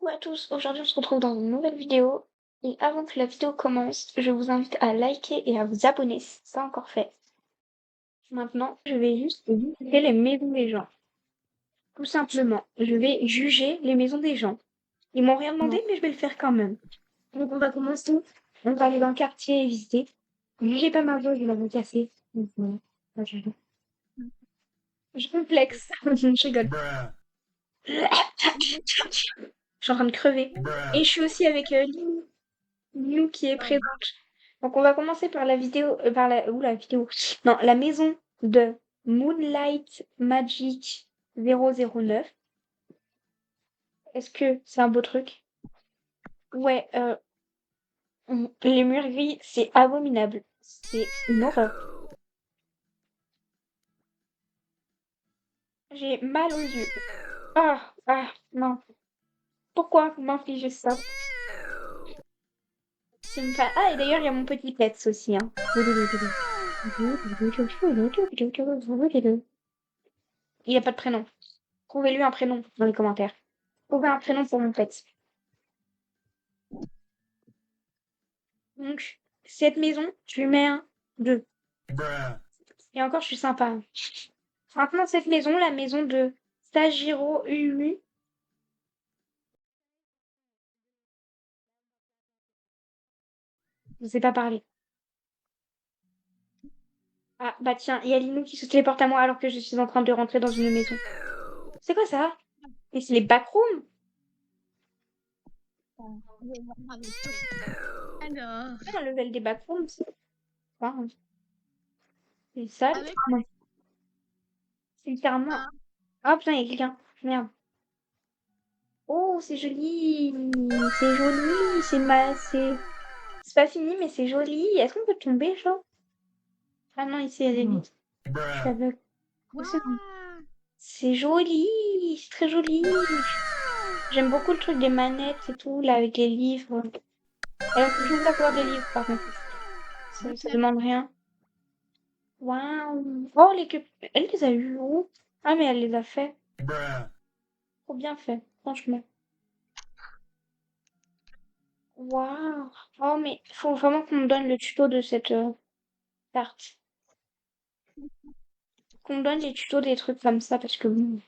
Coucou à tous, aujourd'hui on se retrouve dans une nouvelle vidéo et avant que la vidéo commence, je vous invite à liker et à vous abonner si ce n'est pas encore fait. Maintenant, je vais juste visiter les maisons des gens. Tout simplement, je vais juger les maisons des gens. Ils m'ont rien demandé, mais je vais le faire quand même. Donc on va commencer, on va aller dans le quartier et visiter. Jugez pas ma voix, je vais la casser. Donc, voilà. Je complexe, je rigole. Je suis en train de crever. Et je suis aussi avec Lou qui est présente. Donc on va commencer par la vidéo, la vidéo. Non, la maison de Moonlight Magic 009. Est-ce que c'est un beau truc? Ouais, les murs gris, c'est abominable. C'est une horreur. J'ai mal aux yeux. Non. Pourquoi vous m'infligez ça? Ah, et d'ailleurs, il y a mon petit Pets aussi, hein. Il a pas de prénom. Trouvez-lui un prénom dans les commentaires. Trouvez un prénom pour mon pet. Donc, cette maison, je lui mets un 2. Et encore, je suis sympa. Maintenant, cette maison, la maison de Sagiro UU. Je sais pas parler. Ah, bah tiens, il y a Linou qui se téléporte à moi alors que je suis en train de rentrer dans une maison. C'est quoi ça? Et c'est les backrooms? Alors, C'est un level des backrooms. Enfin, c'est ça. avec Ouais. C'est littéralement. ça, Ah putain, il y a quelqu'un. Merde. Oh, c'est joli. C'est joli. C'est pas fini, mais c'est joli. Est-ce qu'on peut tomber, genre? Ah non, ici, elle est vite. Je suis aveugle. Oh, quoi? c'est joli. C'est très joli. J'aime beaucoup le truc des manettes et tout, là, avec les livres. Elle a toujours la couleur des livres, par contre. Ça demande rien. Waouh. Oh, elle les a eues où? Ah, mais elle les a fait. Trop bien fait, franchement. Waouh. Oh, mais faut vraiment qu'on me donne le tuto de cette carte. Qu'on me donne les tutos des trucs comme ça, parce que bon.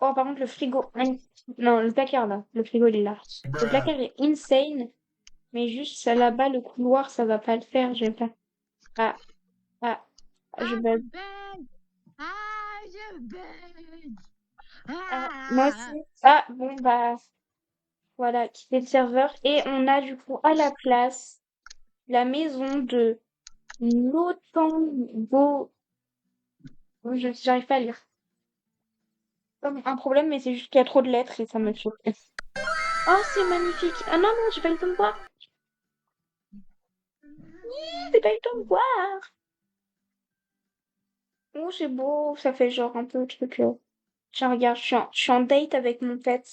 Oh, par contre, le frigo. Non, le placard, là. Le frigo, il est là. Le placard est insane. Mais juste, ça là-bas, le couloir, ça va pas le faire. J'aime pas. Ah, ah, je Ah, je bug. bug! Ah, je bug! Ah, moi Ah! aussi. Ah, bon, bah, voilà, quitter le serveur. Et on a du coup à la place la maison de Notango. J'arrive pas à lire. Comme un problème, mais c'est juste qu'il y a trop de lettres et ça me choque. Oh, c'est magnifique. Ah non, non, j'ai pas eu le temps de voir. J'ai pas eu le temps de voir. Oh, c'est beau. Ça fait genre un peu le truc. Tiens, regarde, je suis en date avec mon pet.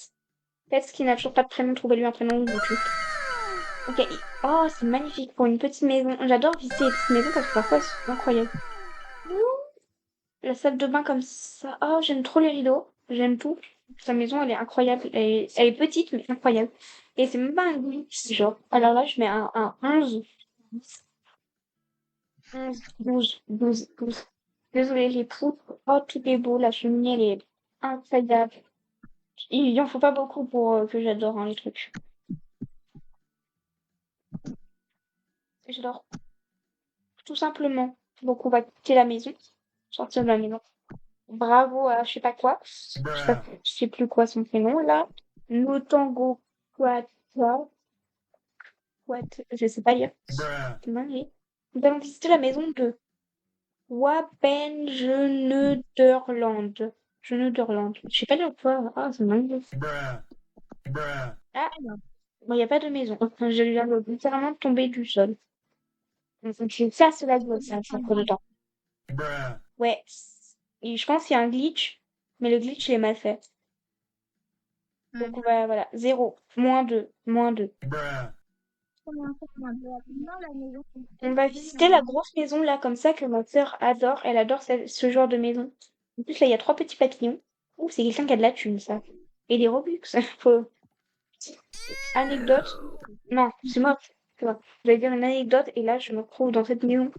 Pet qui n'a toujours pas de prénom. Trouvez-lui un prénom ou tout. Ok. Oh, c'est magnifique pour une petite maison. J'adore visiter les petites maisons parce que parfois elles sont incroyables. Ouh, la salle de bain comme ça. Oh, j'aime trop les rideaux. J'aime tout. Sa maison, elle est incroyable. Elle est petite, mais incroyable. Et c'est même pas un glitch, genre. Alors là, je mets un 11. 11, 12, 12, 12. Désolée, les poutres. Oh, tout est beau. La cheminée, elle est incroyable. Il en faut pas beaucoup pour que j'adore hein, les trucs. J'adore tout simplement. Donc on va quitter la maison, sortir de la maison. Bravo à je sais pas quoi. Je sais plus quoi son prénom là. Notango Quata. Je sais pas lire. C'est dingue. Nous allons visiter la maison de Wapengenederland. Genederland. Je sais pas lire quoi. Ah, c'est dingue. Ah, Alors, bon, il n'y a pas de maison. Enfin, je viens de littéralement tomber du sol. Donc, ça, cela doit ça, ça prend de temps. Ouais. Et je pense qu'il y a un glitch, mais le glitch, il est mal fait. Donc, on va, voilà, 0, -2, -2. comment ça m'adore? Non, la maison, On va visiter la grosse maison, là, comme ça, que ma sœur adore. Elle adore ce genre de maison. En plus, là, il y a 3 petits papillons. Ouh, c'est quelqu'un qui a de la thune, ça. et des Robux. Faut... Anecdote. Non, c'est moi. Tu vois. Je vais dire une anecdote et là, je me retrouve dans cette maison.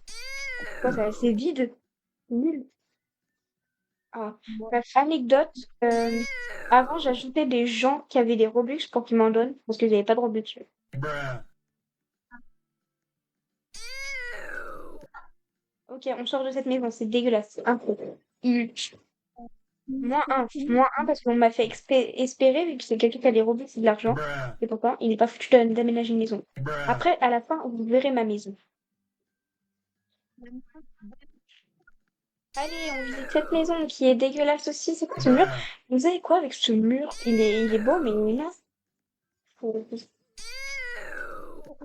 Quoi, c'est vide. Nul. Ah. Bon, Bref, anecdote. Avant, j'ajoutais des gens qui avaient des Robux pour qu'ils m'en donnent parce que j'avais pas de Robux. Ok, on sort de cette maison, c'est dégueulasse. Un peu. Nul. Moins un parce qu'on m'a fait espérer, vu que c'est quelqu'un qui a des Robux et de l'argent. Et pourquoi il n'est pas foutu d'aménager une maison. Après, à la fin, vous verrez ma maison. Allez, on visite cette maison qui est dégueulasse aussi. C'est quoi ce mur? Vous savez quoi avec ce mur? Il est beau, mais il est là. Faut-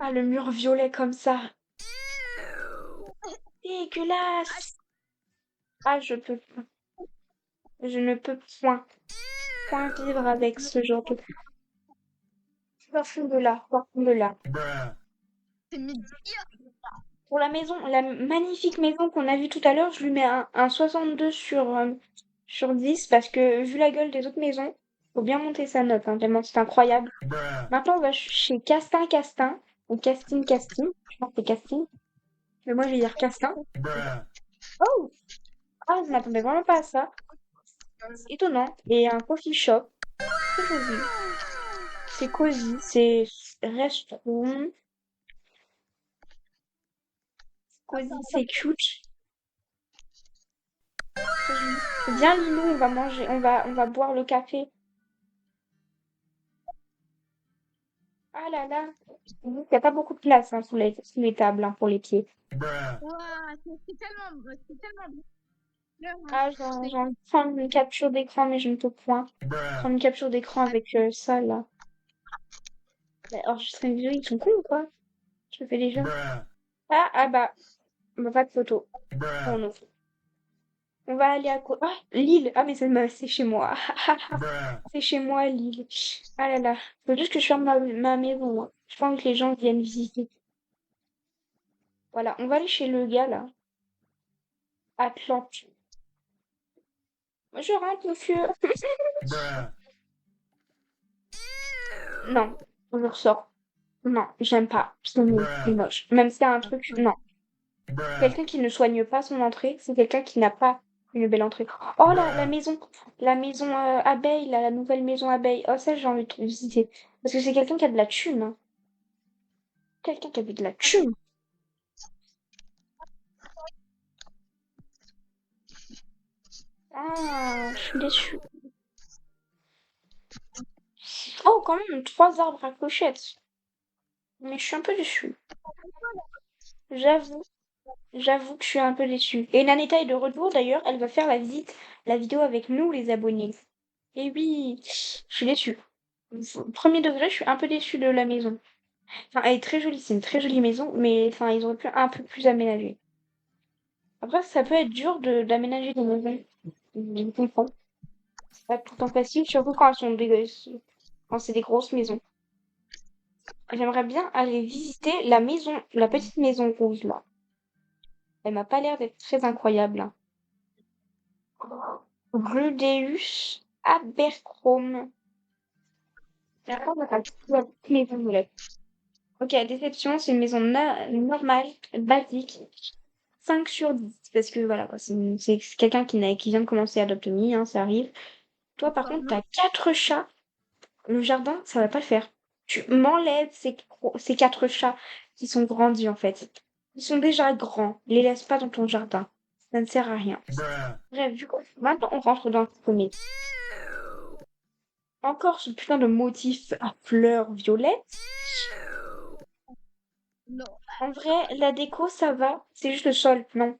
Ah, le mur violet comme ça. Dégueulasse! Ah, je ne peux point vivre avec ce genre de... Sortons de là, sortons de là. c'est midi. Pour la maison, la magnifique maison qu'on a vue tout à l'heure, je lui mets un 62 sur 10 parce que vu la gueule des autres maisons, faut bien monter sa note, hein, tellement c'est incroyable. Maintenant, on va chez Castin Castin, ou Castine Castine, je pense que c'est Castine, mais moi je vais dire Castin. Oh! Ah, je m'attendais vraiment pas à ça. C'est étonnant. Et un coffee shop, très joli. C'est cosy, c'est restaurant, cosy, c'est cute. Très joli. Viens Lilou, on va manger, on va boire le café. Ah là là, il n'y a pas beaucoup de place hein, sous les tables hein, pour les pieds. Ouah, c'est tellement bien. Ah, j'ai envie de prendre une capture d'écran, mais je ne peux point prendre une capture d'écran avec ça là. Bah, enregistrer une vidéo, ils sont cons ou quoi? Je le fais déjà. Bah, pas de photo pour nous. On va aller à quoi? Ah, Lille! Ah, mais c'est chez moi. C'est chez moi, Lille. Ah là là. Faut juste que je ferme ma maison. Hein. Je pense que les gens viennent visiter. Voilà, on va aller chez le gars là. Atlante. Je rentre, monsieur. Non, je ressors. Non, j'aime pas. C'est nul, c'est moche. Même si c'est un truc, non. Quelqu'un qui ne soigne pas son entrée, c'est quelqu'un qui n'a pas une belle entrée. Oh, la maison abeille, là, la nouvelle maison abeille. Oh, ça, j'ai envie de visiter. Parce que c'est quelqu'un qui a de la thune. Hein. Quelqu'un qui avait de la thune. Ah, je suis déçue. Oh, quand même, 3 arbres à clochettes. Mais je suis un peu déçue. J'avoue. J'avoue que je suis un peu déçue. Et Nanetta est de retour d'ailleurs, elle va faire la vidéo avec nous les abonnés. Et oui, je suis déçue. Premier degré, je suis un peu déçue de la maison. Enfin, elle est très jolie, c'est une très jolie maison, mais enfin, ils auraient pu un peu plus aménager. Après, ça peut être dur d'aménager des maisons. Je comprends. C'est pas tout le temps facile, surtout quand elles sont quand c'est des grosses maisons. J'aimerais bien aller visiter la maison, la petite maison rouge là. Elle m'a pas l'air d'être très incroyable. Hein. Rudeus Abercrombie. D'accord, on a la petite maison violet. Ok, déception, c'est une maison normale, basique. 5 sur 10. Parce que voilà, quoi, c'est quelqu'un qui vient de commencer à adopter, hein, ça arrive. Toi, par contre, t'as 4 chats. Le jardin, ça va pas le faire. Tu m'enlèves ces 4 chats qui sont grandis, en fait. Ils sont déjà grands. Les laisse pas dans ton jardin. Ça ne sert à rien. Bref, du coup, maintenant, on rentre dans le premier. Encore ce putain de motif à fleurs violettes. Non. En vrai, la déco, ça va. C'est juste le sol. Non,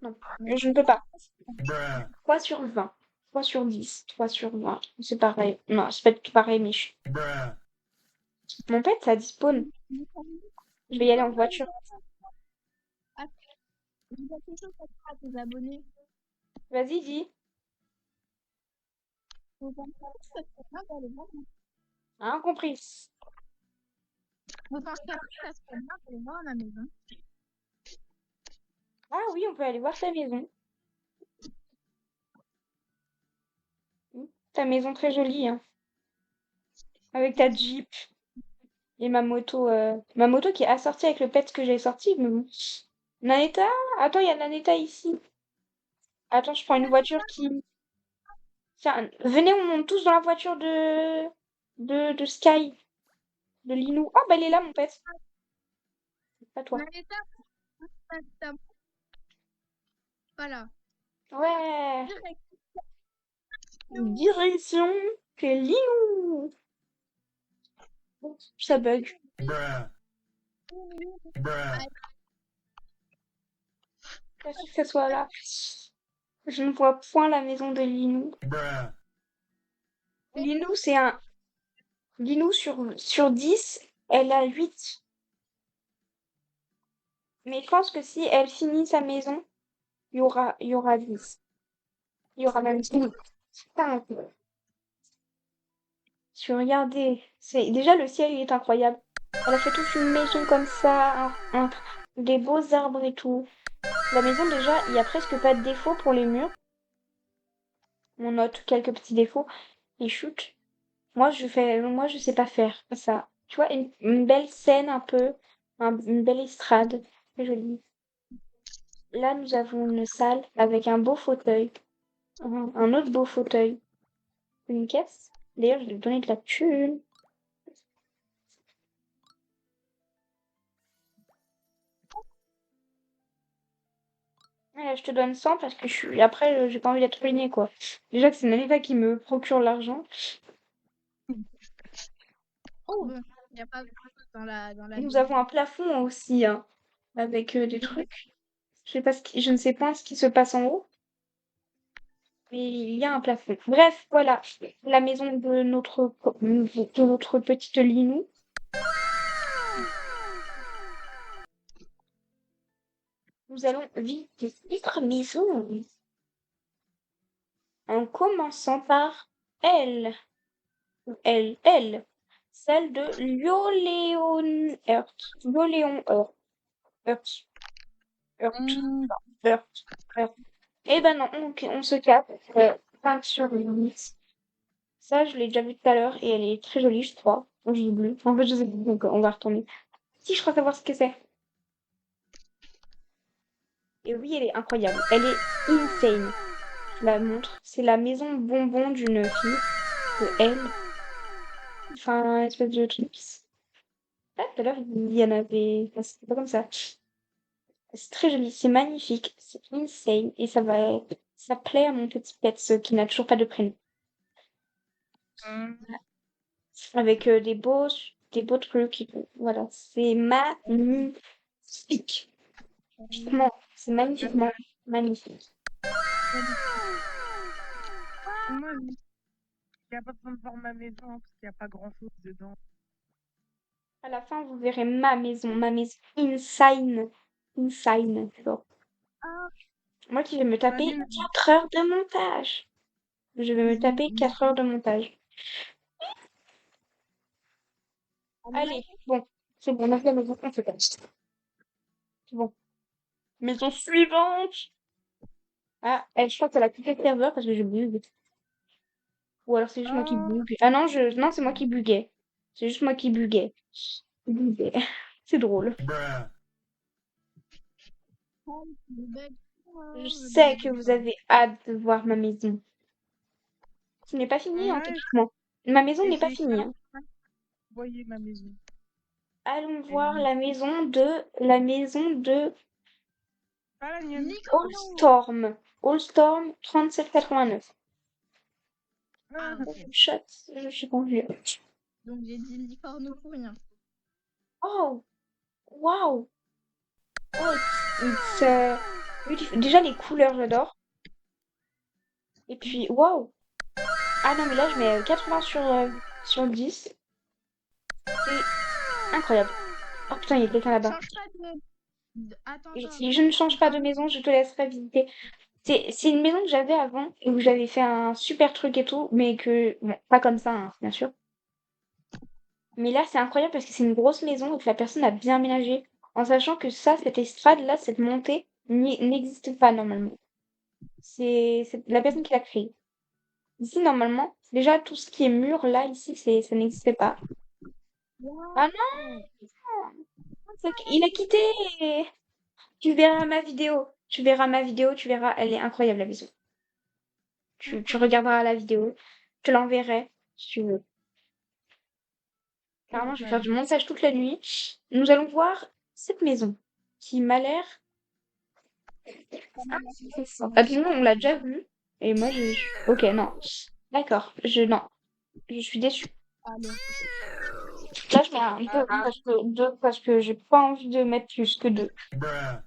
non. Je ne peux pas. 3 sur 20. 3 sur 10. 3 sur 20. C'est pareil. Non, c'est pas du tout pareil, mais mon pet, ça despawn. Je vais y aller en voiture. Dis quelque chose comme ça à tes abonnés. Vas-y, dis. Faut penser à tout, ça serait bien d'aller voir. Hein, compris. Faut penser à tout, ça serait bien d'aller voir la maison. Ah oui, on peut aller voir ta maison. Ta maison très jolie, hein. Avec ta Jeep et ma moto qui est assortie avec le pet que j'ai sorti, mais bon. Nanetta? Attends, il y a Nanetta ici. Attends, je prends une voiture qui... Tiens, venez, on monte tous dans la voiture de Sky, de Linou. Ah, bah, il est là, mon pet. Pas toi. Nanetta, voilà. Ouais. Direct. Direction chez Linou. Ça bug. Bruh. Bruh. Pas sûr que ça soit là. Je ne vois point la maison de Linou. Bruh. Linou, c'est un... Linou sur 10, elle a 8. Mais je pense que si elle finit sa maison, il y aura 10. Il y aura même 10. Putain, si vous regardez, déjà le ciel il est incroyable. Elle a fait toute une maison comme ça, des beaux arbres et tout. La maison déjà, il y a presque pas de défauts pour les murs. On note quelques petits défauts. Et chut, moi je sais pas faire ça. Tu vois, une belle scène un peu, une belle estrade, très jolie. Là, nous avons une salle avec un beau fauteuil, un autre beau fauteuil, une caisse. D'ailleurs, je vais lui donner de la thune. Ouais, je te donne 100 parce que après, j'ai pas envie d'être ruinée, quoi. Déjà que c'est Nanita qui me procure l'argent. Oh, il n'y a pas grand-chose dans la Nous ville. avons un plafond aussi, hein, avec des trucs. Je ne sais pas ce qui se passe en haut, mais il y a un plafond. Bref, voilà, la maison de notre petite Linou. Nous allons visiter notre maison en commençant par elle. Elle. Celle de Lyoléon Heurt. Lyoléon Heurt. Heurt. Heurt. Heurt. Heurt. Eh ben non, on se capte. 5 sur 8. Ça, je l'ai déjà vue tout à l'heure et elle est très jolie, je crois. Je dis bleu. En fait, je sais pas, donc on va retourner. Si, je crois savoir ce que c'est. Et oui, elle est incroyable. Elle est insane. Je la montre. C'est la maison bonbon d'une fille. De elle. Enfin, un espèce de truc. Ah, tout à l'heure, il y en avait. Enfin, c'était pas comme ça. C'est très joli, c'est magnifique, c'est insane. Et ça plaît à mon petit pet, ce qui n'a toujours pas de prénom. Avec des beaux trucs et tout. Voilà, c'est magnifique. Franchement, c'est magnifiquement magnifique. Moi, il n'y a pas besoin de voir ma maison parce qu'il n'y a pas grand-chose dedans. À la fin, vous verrez ma maison insane. Insane, genre. Moi qui vais me taper Imagine, 4 heures de montage. Je vais me taper 4 heures de montage. Allez, bon, c'est bon, on a fait la maison, on se cache. C'est bon. Maison suivante! Ah, je crois que ça a quitté le serveur parce que je bug. Ou alors c'est juste moi qui bug. Ah non, non, c'est moi qui buguais. C'est juste moi qui buguais. Buguais. C'est drôle. Bruh. Je sais que vous avez hâte de voir ma maison. Ce n'est pas fini, hein, Ouais, techniquement. Ma maison et n'est pas c'est finie, hein. vous voyez ma maison. Allons Et voir la maison de pas la mienne. Allstorm. Allstorm 3789. Ah, Chat, je suis confuse. donc j'ai dit licorne pour rien. Oh, wow. Oh, it's beautiful. Déjà, les couleurs, j'adore. Et puis, waouh! Ah non, mais là, je mets 80 sur 10. C'est incroyable. Oh putain, il y a quelqu'un là-bas. Change pas Attends, Et attends. si je ne change pas de maison, je te laisserai visiter. C'est une maison que j'avais avant, où j'avais fait un super truc et tout, mais que... Bon, pas comme ça, hein, bien sûr. Mais là, c'est incroyable parce que c'est une grosse maison et que la personne a bien aménagé. En sachant que ça, cette estrade-là, cette montée, n'existe pas normalement. C'est la personne qui l'a créée. Ici, normalement, Déjà, tout ce qui est mur, là, ici, ça n'existait pas. Ah non! Il a quitté! Tu verras ma vidéo. Tu verras ma vidéo, tu verras, elle est incroyable, la maison. Tu regarderas la vidéo. Je te l'enverrai, si tu veux. Carrément, je vais faire du montage toute la nuit. Nous allons voir cette maison, qui m'a l'air... Ah, c'est ça. Ah, sinon, on l'a déjà vue. Et moi, Ok, non. D'accord, non. Je suis déçue. Allez. Là, je mets un 2 parce que j'ai pas envie de mettre plus que 2. Bruh.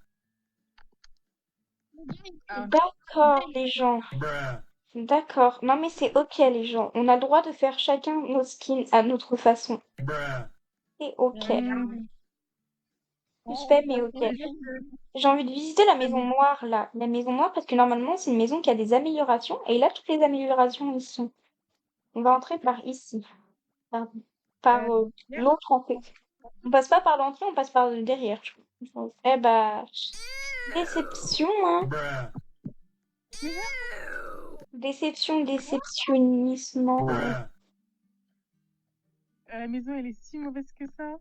D'accord, les gens. Bruh. D'accord. Non, mais c'est ok, les gens. On a le droit de faire chacun nos skins à notre façon. Bruh. C'est ok. Mmh. Suspect, mais ok. J'ai envie de visiter la maison noire, là. La maison noire, parce que normalement, c'est une maison qui a des améliorations. Et là, toutes les améliorations y sont. On va entrer par ici. Par, l'autre, en fait. On passe pas par l'entrée, on passe par le derrière. Je pense. Eh bah... Déception, hein. Bruh. Déception, déceptionnissement. Bruh. La maison, elle est si mauvaise que ça.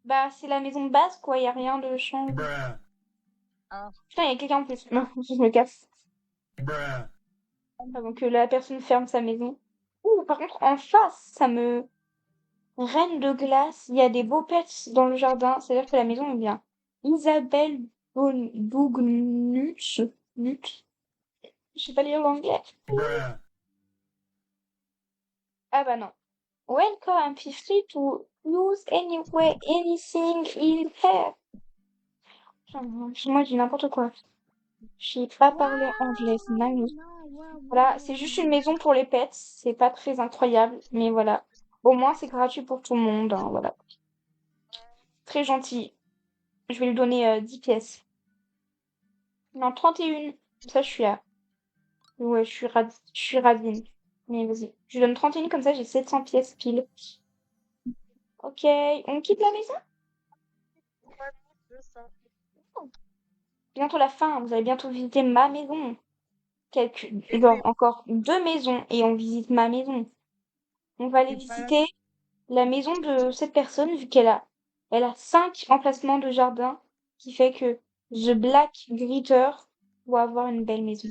Bah, c'est la maison de base, quoi. Y a rien de change. Bruh. Putain, y a quelqu'un en plus. Non, je me casse. Bruh. Avant que la personne ferme sa maison. Ouh, par contre, en face, ça me... Reine de glace. Il y a des beaux pets dans le jardin. C'est-à-dire que la maison est bien. Isabelle Bougnut. Nut. Je sais pas lire l'anglais. Bruh. Ah bah non. Welcome, feel free to use anywhere, anything in here. Moi, je dis n'importe quoi. Je sais pas parler anglais, c'est dingue. Voilà, c'est juste une maison pour les pets. C'est pas très incroyable, mais voilà. Au moins, c'est gratuit pour tout le monde, hein, voilà. Très gentil. Je vais lui donner 10 pièces. Non, 31. Ça, je suis à... Ouais, je suis radine. Mais vas-y. Je lui donne 31, comme ça, j'ai 700 pièces pile. Ok, on quitte la maison? Bientôt la fin, vous allez bientôt visiter ma maison. Genre, encore 2 maisons et on visite ma maison. On va aller visiter la maison de cette personne, vu elle a 5 emplacements de jardin, qui fait que The Black Gritter doit avoir une belle maison.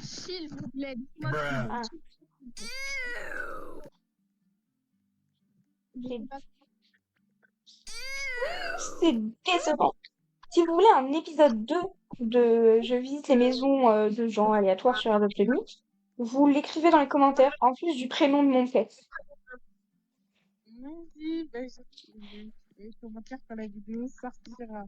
S'il vous plaît, dites-moi Bruh. Ah. C'est décevant. Si vous voulez un épisode 2 de Je visite les maisons de gens aléatoires sur Adopt.me, vous l'écrivez dans les commentaires, en plus du prénom de mon pet. Merci. Ben, je vais commenter quand la vidéo sortira.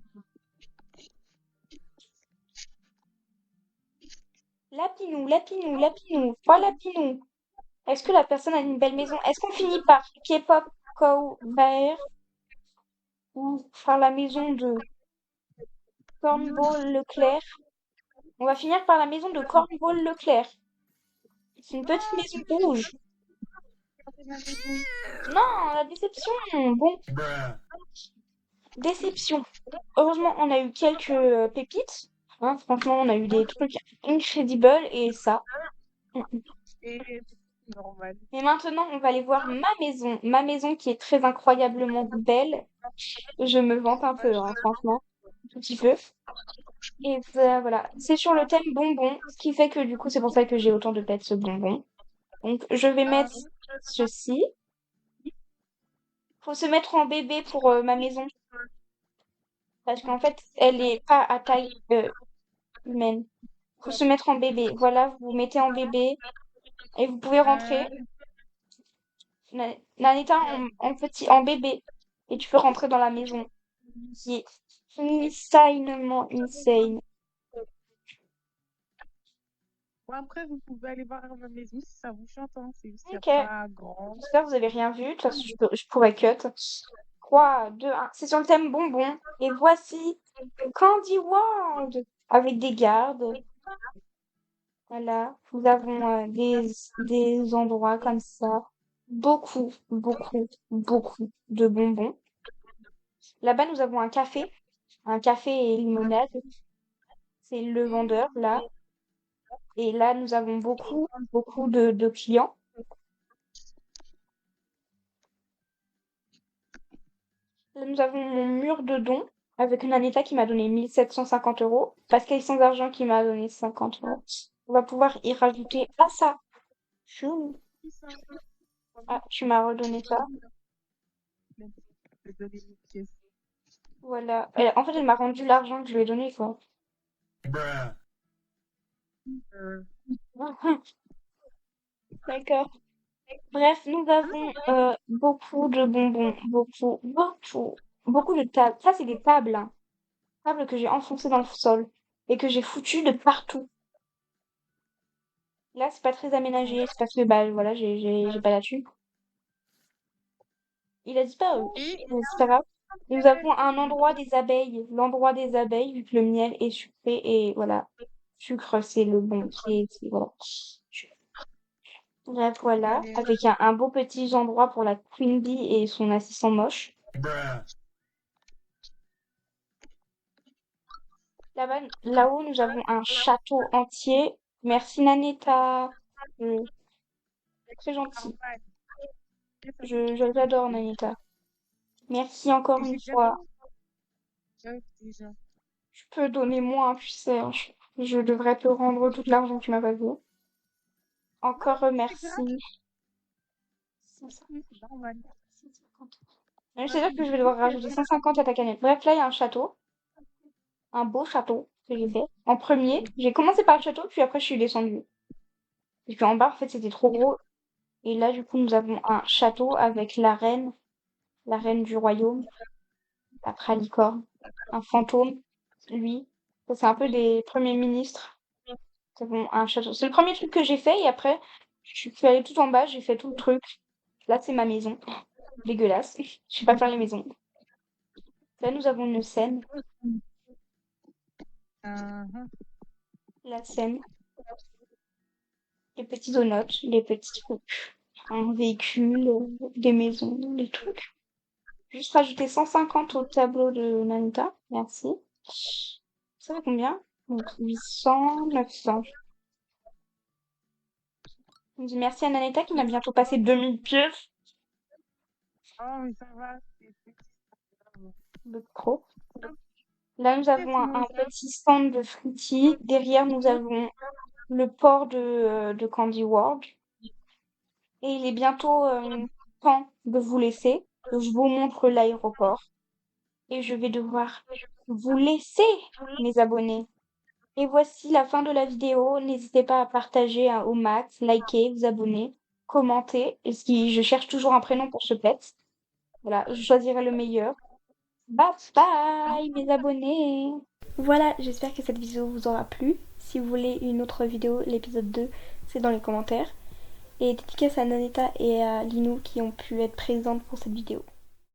Lapinou, Lapinou, Lapinou, pas Lapinou. Est-ce que la personne a une belle maison? Est-ce qu'on finit par K-pop Cow Bear ou par la maison de Cornball Leclerc? On va finir par la maison de Cornball Leclerc. C'est une petite maison rouge. Non, la déception. Bon, Bruh. déception. Heureusement, on a eu quelques pépites. Hein, franchement, on a eu des trucs incredibles et ça. Et c'est normal. Et maintenant, on va aller voir ma maison. Ma maison qui est très incroyablement belle. Je me vante un peu, hein, franchement. Un tout petit peu. Et voilà. C'est sur le thème bonbon. Ce qui fait que du coup, c'est pour ça que j'ai autant de pets ce bonbon. Donc, je vais mettre ceci. Faut se mettre en bébé pour ma maison. Parce qu'en fait, elle est pas à taille humaine. Faut se mettre en bébé. Voilà, vous vous mettez en bébé et vous pouvez rentrer. Nanita en bébé. Et tu peux rentrer dans la maison. Qui est insanement insane. Bon, après, vous pouvez aller voir ma maison si ça vous chante. Hein. C'est juste qu'il Ok. n'y a pas grand. J'espère que vous avez rien vu. De toute façon, je pourrais cut. 3, 2, 1. C'est sur le thème bonbon. Et voici Candy World avec des gardes. Voilà. Nous avons des endroits comme ça. Beaucoup, beaucoup, beaucoup de bonbons. Là-bas, nous avons un café. Un café et limonade. C'est le vendeur, là. Et là, nous avons beaucoup de clients. Là, nous avons mon mur de dons avec une Anita qui m'a donné 1750 euros. Pascal sans argent qui m'a donné 50 euros. On va pouvoir y rajouter. Ah, ça! Chou. Ah, tu m'as redonné ça. Même si je peux donner une pièce. Voilà. En fait, elle m'a rendu l'argent que je lui ai donné, quoi. Bruh. Euh, D'accord. Bref, nous avons beaucoup de bonbons, beaucoup de tables. Ça, c'est des tables, hein. Tables que j'ai enfoncées dans le sol et que j'ai foutues de partout. Là, c'est pas très aménagé, c'est parce que bah voilà, j'ai pas la thune. Il a disparu. Mais c'est pas grave. Nous avons un endroit des abeilles, l'endroit des abeilles, vu que le miel est sucré et voilà. Sucre, c'est le bon, voilà. Bref, voilà, allez, avec un beau petit endroit pour la Queen Bee et son assistant moche. Bruh. Là-bas, là-haut, nous avons un château entier. Merci Nanetta. Euh, Très gentil. normal. Et ça, Je l'adore, Nanetta. Merci encore j'ai une déjà fois. donné. Ouais, déjà. Tu peux donner moins, tu sais, hein. Je devrais te rendre tout l'argent que tu m'as pas vu. Encore C'est grave, merci. 150, c'est normal. 150. C'est-à-dire que je vais devoir rajouter 150 à ta canette. Bref, là, il y a un château. Un beau château que j'ai fait. En premier, j'ai commencé par le château, puis après, je suis descendue. Et puis en bas, en fait, c'était trop gros. Et là, du coup, nous avons un château avec la reine du royaume, la Pralicorne, un fantôme, lui. Ça, c'est un peu des premiers ministres. Nous avons un château. C'est le premier truc que j'ai fait, et après, je suis allée tout en bas, j'ai fait tout le truc. Là, c'est ma maison. Dégueulasse. Je sais pas faire les maisons. Là, nous avons une scène. Mhm. La scène. Les petits donuts, les petits trucs. Un véhicule, des maisons, des trucs. Juste rajouter 150 au tableau de Nanita. Merci. Ça fait combien? Donc 800, 900. On dit merci à Nanita qui m'a bientôt passé 2000 pièces. Oh, mais ça va, c'est grave. De trop. Là, nous avons Laisse-moi un ça. petit stand de fruity. Derrière, nous avons le port de Candy World. Et il est bientôt temps de vous laisser. Je vous montre l'aéroport. Et je vais devoir vous laisser, mes abonnés. Et voici la fin de la vidéo. N'hésitez pas à partager au max, liker, vous abonner, commenter. Et si je cherche toujours un prénom pour ce pet. Voilà, je choisirai le meilleur. Bye bye, mes abonnés. Voilà, j'espère que cette vidéo vous aura plu. Si vous voulez une autre vidéo, l'épisode 2, c'est dans les commentaires. Et dédicace à Nanetta et à Linou qui ont pu être présentes pour cette vidéo.